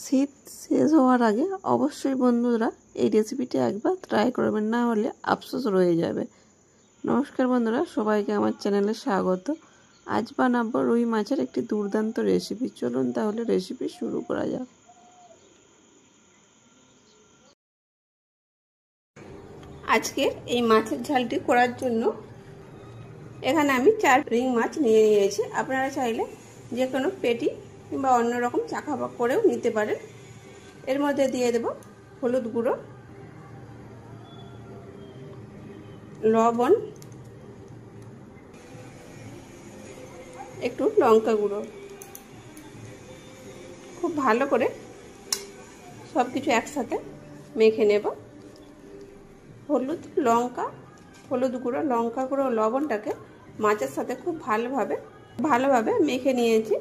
শীত শেষ হওয়ার আগে অবশ্যই বন্ধুরা এই রেসিপিটা একবার ট্রাই করবেন, না হলে আফসোস রয়ে যাবে। নমস্কার বন্ধুরা, সবাইকে আমার চ্যানেলে স্বাগত। আজ বানাবো রুই মাছের একটি দুর্দান্ত রেসিপি। চলুন তাহলে রেসিপি শুরু করা যাক। আজকে এই মাছের ঝালটি করার জন্য এখানে আমি 4 রিং মাছ নিয়ে নিয়েছি। আপনারা চাইলে যে কোনো পেটি কিংবা অন্যরকম চাকা করেও নিতে পারেন। এর মধ্যে দিয়ে দেব হলুদ গুঁড়ো, লবণ, একটু লঙ্কা গুঁড়ো। খুব ভালো করে সব কিছু একসাথে মেখে নেব। হলুদ গুঁড়ো, লঙ্কা গুঁড়ো, লবণটাকে মাছের সাথে খুব ভালোভাবে মেখে নিয়েছি।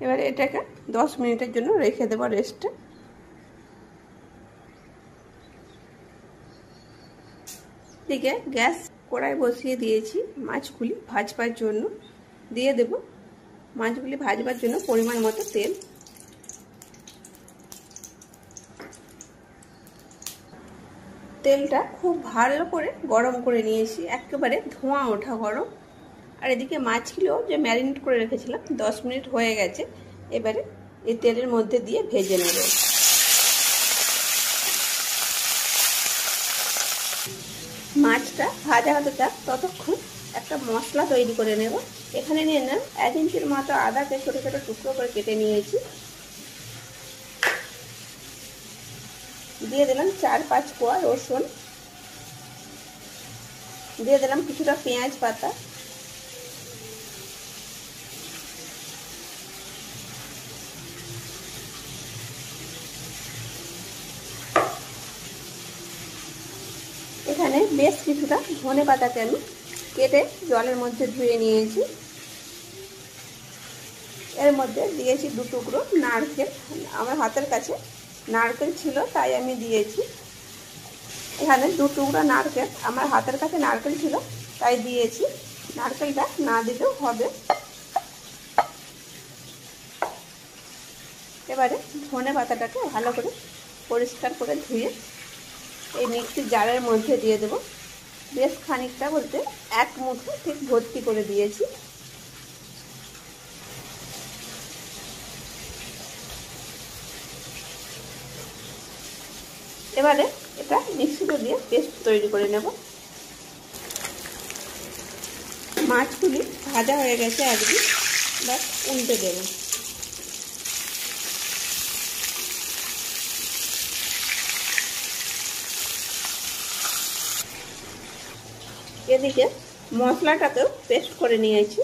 এবারে এটাকে 10 মিনিটের জন্য রেখে দেবো রেস্টে। দিকে গ্যাস কড়াই বসিয়ে দিয়েছি মাছগুলি ভাজবার জন্য। দিয়ে দেব মাছগুলি ভাজবার জন্য পরিমাণ মতো তেল। তেলটা খুব ভালো করে গরম করে নিয়েছি, একেবারে ধোঁয়া ওঠা গরম। আর এদিকে মাছগুলো যে ম্যারিনেট করে রেখেছিলাম 10 মিনিট হয়ে গেছে। এবারে এই তেলের মধ্যে দিয়ে ভেজে নেব। মাছটা ভাজা হতে থাক, ততক্ষণ একটা মশলা তৈরি করে নেব। এখানে নিয়ে নেব 1 ইঞ্চির মতো আদাকে ছোট ছোট টুকরো করে কেটে নিয়েছি। দিয়ে দিলাম 4-5 কোয়া রসুন। দিয়ে দিলাম কিছুটা পেঁয়াজ পাতা। এখানে বেশ কিছুটা ধনে পাতাকে আমি কেটে জলের মধ্যে ধুয়ে নিয়েছি। এর মধ্যে দিয়েছি 2 টুকরো নারকেল। আমার হাতের কাছে নারকেল ছিল তাই আমি দিয়েছি। এখানে 2 টুকরো নারকেল, আমার হাতের কাছে নারকেল ছিল তাই দিয়েছি। নারকেলটা না দিলেও হবে। এবারে ধনে পাতাটাকে ভালো করে পরিষ্কার করে ধুয়ে এই মিক্সির জারের মধ্যে দিয়ে দেব। বেশ খানিকটা বলতে 1 মুঠো ঠিক ভর্তি করে দিয়েছি। এবারে এটা মিক্সিতে দিয়ে পেস্ট তৈরি করে নেব। মাছগুলি ভাজা হয়ে গেছে একদিন, বাস উল্টে দেব। এদিকে মশলাটাকেও পেস্ট করে নিয়েছি।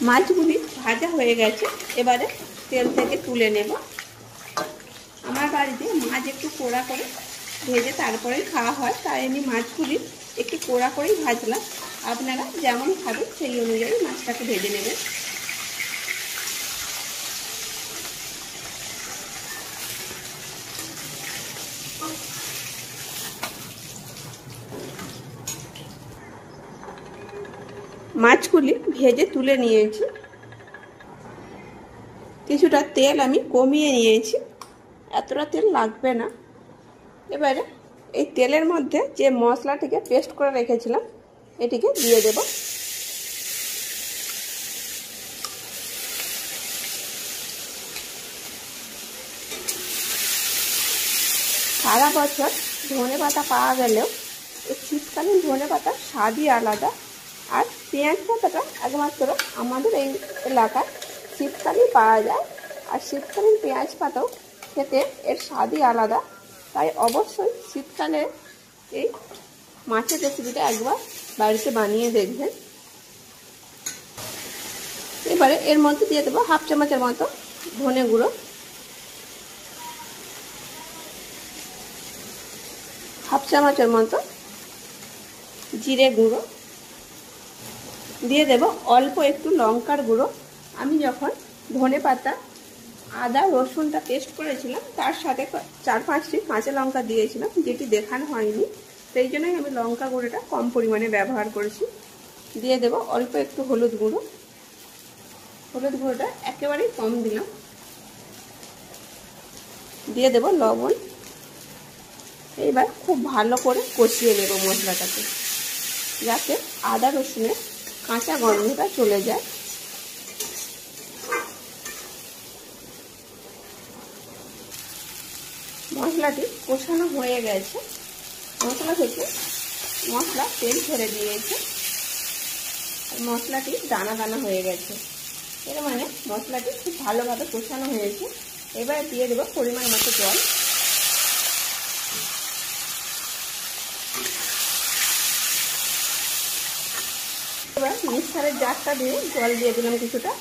মাছগুলি ভাজা হয়ে গেছে, এবারে তেল থেকে তুলে নেব। আমার বাড়িতে মাছ একটু কোড়া করে ভেজে তারপরেই খাওয়া হয়, তাই আমি মাছগুলি একটু কোড়া করেই ভাজলাম। আপনারা যেমন খাবেন সেই অনুযায়ী মাছটাকে ভেজে নেবেন। মাছগুলি ভেজে তুলে নিয়েছি। কিছুটা তেল আমি কমিয়ে নিয়েছি, এতটা তেল লাগবে না। এবারে এই তেলের মধ্যে যে মশলাটিকে পেস্ট করে রেখেছিলাম এটিকে দিয়ে দেব। সারা বছর ধনে পাতা পাওয়া গেলেও এই শীতকালীন ধনে পাতার স্বাদই আলাদা। আর পেঁয়াজ পাতাটা একমাত্র আমাদের এই এলাকায় শীতকালেই পাওয়া যায়। আর শীতকালীন পেঁয়াজ পাতাও খেতে এর স্বাদই আলাদা। তাই অবশ্যই শীতকালে এই মাছের রেসিপিটা একবার বাড়িতে বানিয়ে দেখবেন। এবারে এর মধ্যে দিয়ে দেবো 1/2 চামচের মতো ধনে গুঁড়ো, 1/2 চামচের মতো জিরে গুঁড়ো, দিয়ে দেব অল্প একটু লঙ্কার গুঁড়ো। আমি যখন ধনে পাতা, আদা, রসুনটা পেস্ট করেছিলাম তার সাথে 4-5টি কাঁচা লঙ্কা দিয়েছিলাম, যেটি দেখানো হয়নি, সেই জন্যই আমি লঙ্কা গুঁড়োটা কম পরিমাণে ব্যবহার করেছি। দিয়ে দেব অল্প একটু হলুদ গুঁড়োটা একেবারেই কম দিলাম। দিয়ে দেব লবণ। এবার খুব ভালো করে কষিয়ে নেব মশলাটাকে, যাতে আদা রসুনের কাঁচা গন্ধটা চলে যায়। মশলাটি কষানো হয়ে গেছে, মশলা থেকে তেল ছেড়ে দিয়েছে, মশলাটি দানা দানা হয়ে গেছে। এর মানে মশলাটি খুব ভালোভাবে কষানো হয়েছে। এবার দিয়ে দেবো পরিমাণ মতো জল। এবার মিক্সারের জারটা দিয়ে জল দিয়ে দিলাম কিছুটা।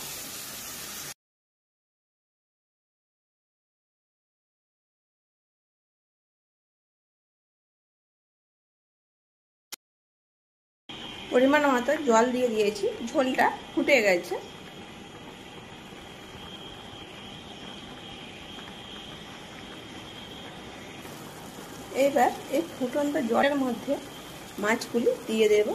পরিমাণ মতো জল দিয়ে দিয়েছি, ঝোলটা ফুটে গেছে। এবার এই ফুটন্ত জলের মধ্যে মাছগুলি দিয়ে দেব।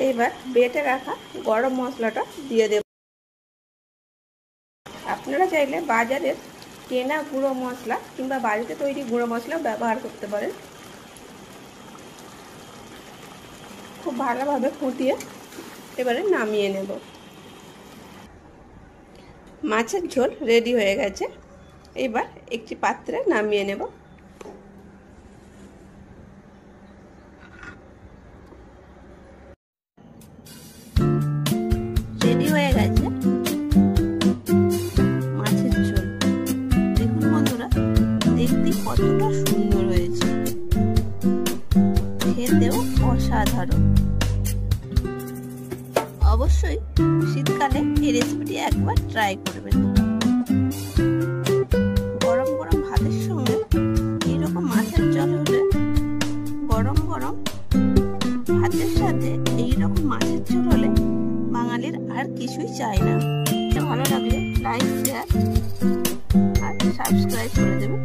এবার বেটে রাখা গরম মশলাটা দিয়ে দেব। আপনারা চাইলে বাজারের কেনা গুঁড়ো মশলা কিংবা বাড়িতে তৈরি গুঁড়ো মশলা ব্যবহার করতে পারেন। খুব ভালোভাবে ফুটিয়ে এবারে নামিয়ে নেব। মাছের ঝোল রেডি হয়ে গেছে। এবার একটি পাত্রে নামিয়ে নেব। রেডি হয়ে গেছে মাছের ঝোল। দেখুন বন্ধুরা, দেখতে কতটা সুন্দর হয়েছে, খেতেও অসাধারণ। অবশ্যই শীতকালে এই রেসিপিটি একবার ট্রাই করবেন। গরম গরম ভাতের সঙ্গে এইরকম মাছের ঝোল হলে, গরম গরম ভাতের সাথে এইরকম মাছের ঝোল হলে বাঙালির আর কিছুই চাই না। ভালো লাগলে লাইক, শেয়ার আর সাবস্ক্রাইব করে দেবেন।